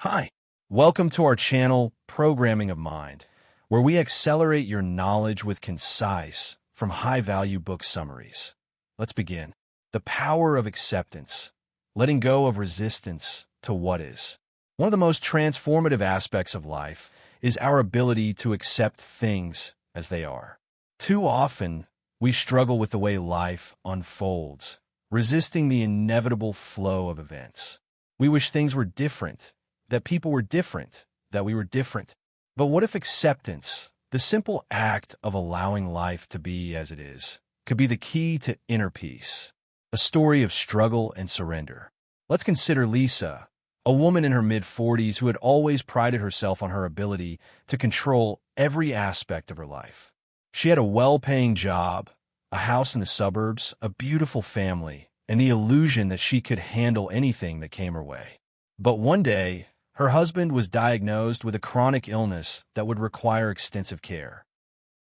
Hi, welcome to our channel, Programming of Mind, where we accelerate your knowledge with concise, from high-value book summaries. Let's begin. The power of acceptance, letting go of resistance to what is. One of the most transformative aspects of life is our ability to accept things as they are. Too often, we struggle with the way life unfolds, resisting the inevitable flow of events. We wish things were different, that people were different, that we were different. But what if acceptance, the simple act of allowing life to be as it is, could be the key to inner peace? A story of struggle and surrender. Let's consider Lisa, a woman in her mid-40s who had always prided herself on her ability to control every aspect of her life. She had a well-paying job, a house in the suburbs, a beautiful family, and the illusion that she could handle anything that came her way. But one day, her husband was diagnosed with a chronic illness that would require extensive care.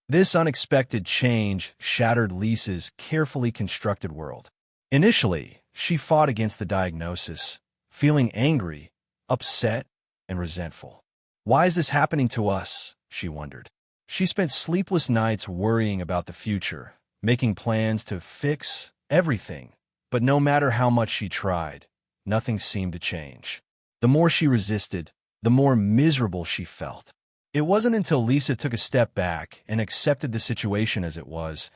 This unexpected change shattered Lisa's carefully constructed world. Initially, she fought against the diagnosis, feeling angry, upset, and resentful. Why is this happening to us? She wondered. She spent sleepless nights worrying about the future, making plans to fix everything. But no matter how much she tried, nothing seemed to change. The more she resisted, the more miserable she felt. It wasn't until Lisa took a step back and accepted the situation as it was,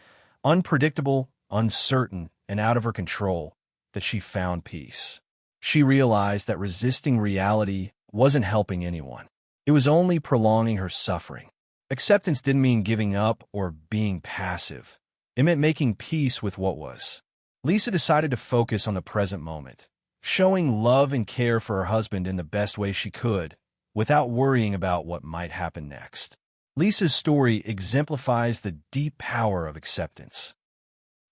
unpredictable, uncertain, and out of her control, that she found peace. She realized that resisting reality wasn't helping anyone. It was only prolonging her suffering. Acceptance didn't mean giving up or being passive. It meant making peace with what was. Lisa decided to focus on the present moment, showing love and care for her husband in the best way she could, without worrying about what might happen next. Lisa's story exemplifies the deep power of acceptance.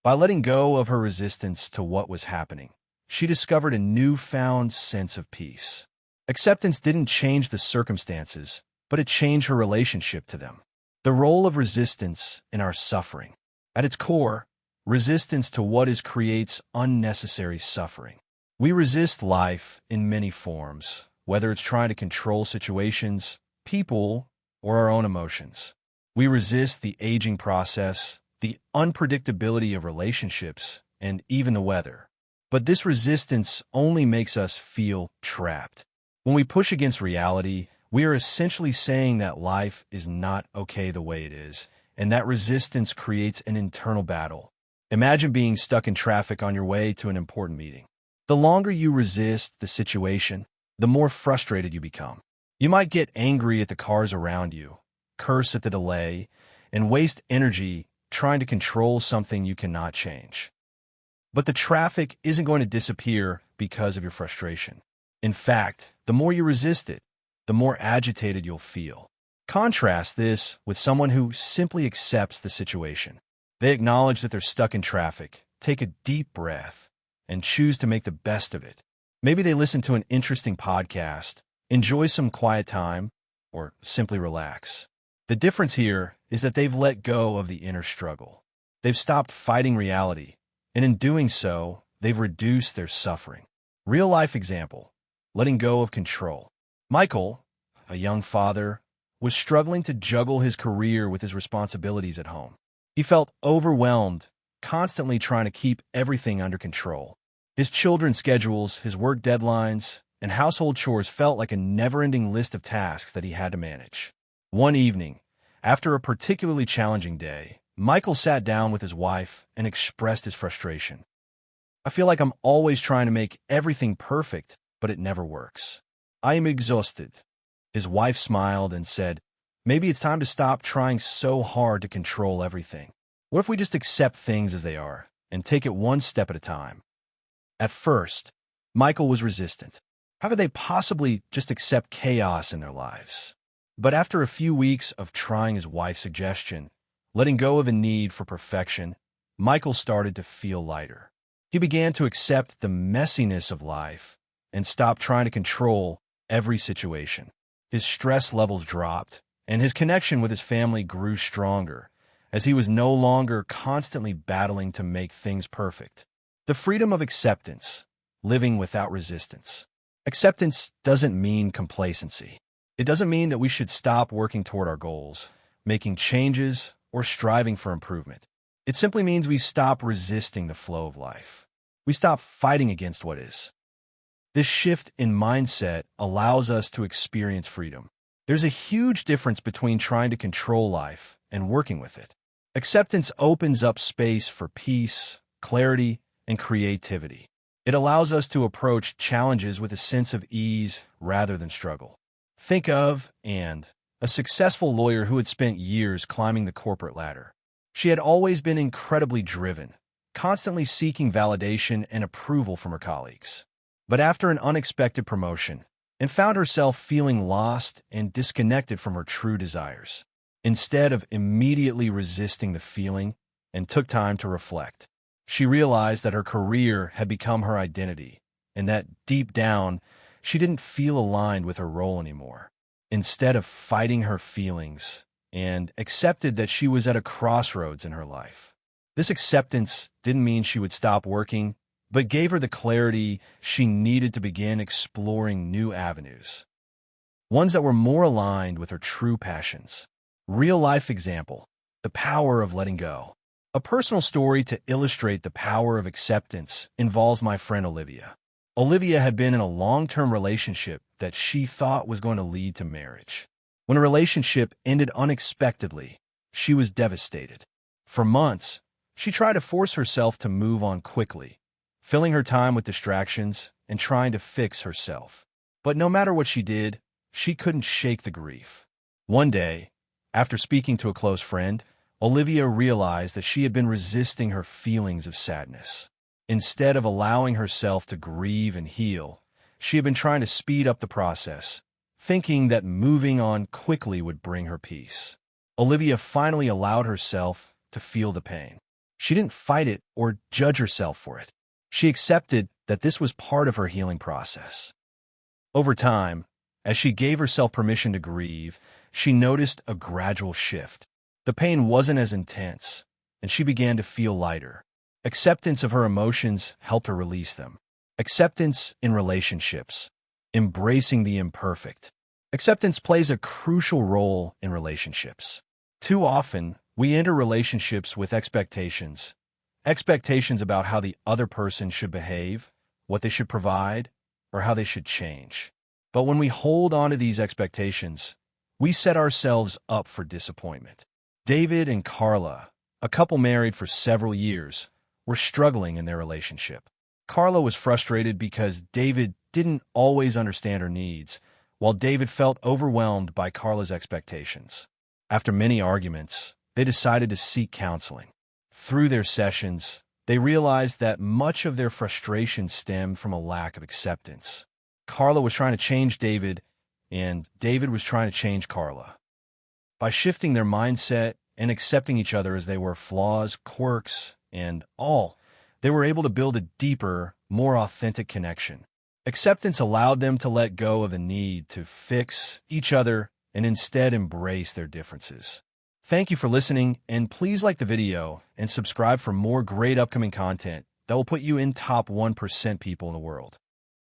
By letting go of her resistance to what was happening, she discovered a newfound sense of peace. Acceptance didn't change the circumstances, but it changed her relationship to them. The role of resistance in our suffering. At its core, resistance to what is creates unnecessary suffering. We resist life in many forms, whether it's trying to control situations, people, or our own emotions. We resist the aging process, the unpredictability of relationships, and even the weather. But this resistance only makes us feel trapped. When we push against reality, we are essentially saying that life is not okay the way it is, and that resistance creates an internal battle. Imagine being stuck in traffic on your way to an important meeting. The longer you resist the situation, the more frustrated you become. You might get angry at the cars around you, curse at the delay, and waste energy trying to control something you cannot change. But the traffic isn't going to disappear because of your frustration. In fact, the more you resist it, the more agitated you'll feel. Contrast this with someone who simply accepts the situation. They acknowledge that they're stuck in traffic, take a deep breath, and choose to make the best of it. Maybe they listen to an interesting podcast, enjoy some quiet time, or simply relax. The difference here is that they've let go of the inner struggle. They've stopped fighting reality, and in doing so, they've reduced their suffering. Real-life example, letting go of control. Michael, a young father, was struggling to juggle his career with his responsibilities at home. He felt overwhelmed, constantly trying to keep everything under control. His children's schedules, his work deadlines, and household chores felt like a never-ending list of tasks that he had to manage. One evening, after a particularly challenging day, Michael sat down with his wife and expressed his frustration. "I feel like I'm always trying to make everything perfect, but it never works. I am exhausted." His wife smiled and said, "Maybe it's time to stop trying so hard to control everything. What if we just accept things as they are and take it one step at a time?" At first, Michael was resistant. How could they possibly just accept chaos in their lives? But after a few weeks of trying his wife's suggestion, letting go of the need for perfection, Michael started to feel lighter. He began to accept the messiness of life and stop trying to control every situation. His stress levels dropped, and his connection with his family grew stronger, as he was no longer constantly battling to make things perfect. The freedom of acceptance, living without resistance. Acceptance doesn't mean complacency. It doesn't mean that we should stop working toward our goals, making changes, or striving for improvement. It simply means we stop resisting the flow of life. We stop fighting against what is. This shift in mindset allows us to experience freedom. There's a huge difference between trying to control life and working with it. Acceptance opens up space for peace, clarity, and creativity. It allows us to approach challenges with a sense of ease rather than struggle. Think of Anne, a successful lawyer who had spent years climbing the corporate ladder. She had always been incredibly driven, constantly seeking validation and approval from her colleagues. But after an unexpected promotion, and found herself feeling lost and disconnected from her true desires. Instead of immediately resisting the feeling and took time to reflect, she realized that her career had become her identity and that deep down, she didn't feel aligned with her role anymore. Instead of fighting her feelings, and accepted that she was at a crossroads in her life. This acceptance didn't mean she would stop working, but gave her the clarity she needed to begin exploring new avenues, ones that were more aligned with her true passions. Real-life example, the power of letting go. A personal story to illustrate the power of acceptance involves my friend Olivia. Olivia had been in a long-term relationship that she thought was going to lead to marriage. When a relationship ended unexpectedly, she was devastated. For months, she tried to force herself to move on quickly, filling her time with distractions and trying to fix herself. But no matter what she did, she couldn't shake the grief. One day, after speaking to a close friend, Olivia realized that she had been resisting her feelings of sadness. Instead of allowing herself to grieve and heal, she had been trying to speed up the process, thinking that moving on quickly would bring her peace. Olivia finally allowed herself to feel the pain. She didn't fight it or judge herself for it. She accepted that this was part of her healing process. Over time, as she gave herself permission to grieve, she noticed a gradual shift. The pain wasn't as intense, and she began to feel lighter. Acceptance of her emotions helped her release them. Acceptance in relationships. Embracing the imperfect. Acceptance plays a crucial role in relationships. Too often, we enter relationships with expectations. Expectations about how the other person should behave, what they should provide, or how they should change. But when we hold on to these expectations, we set ourselves up for disappointment. David and Carla, a couple married for several years, were struggling in their relationship. Carla was frustrated because David didn't always understand her needs, while David felt overwhelmed by Carla's expectations. After many arguments, they decided to seek counseling. Through their sessions, they realized that much of their frustration stemmed from a lack of acceptance. Carla was trying to change David, and David was trying to change Carla. By shifting their mindset and accepting each other as they were, flaws, quirks, and all, they were able to build a deeper, more authentic connection. Acceptance allowed them to let go of the need to fix each other and instead embrace their differences. Thank you for listening, and please like the video and subscribe for more great upcoming content that will put you in top 1% people in the world.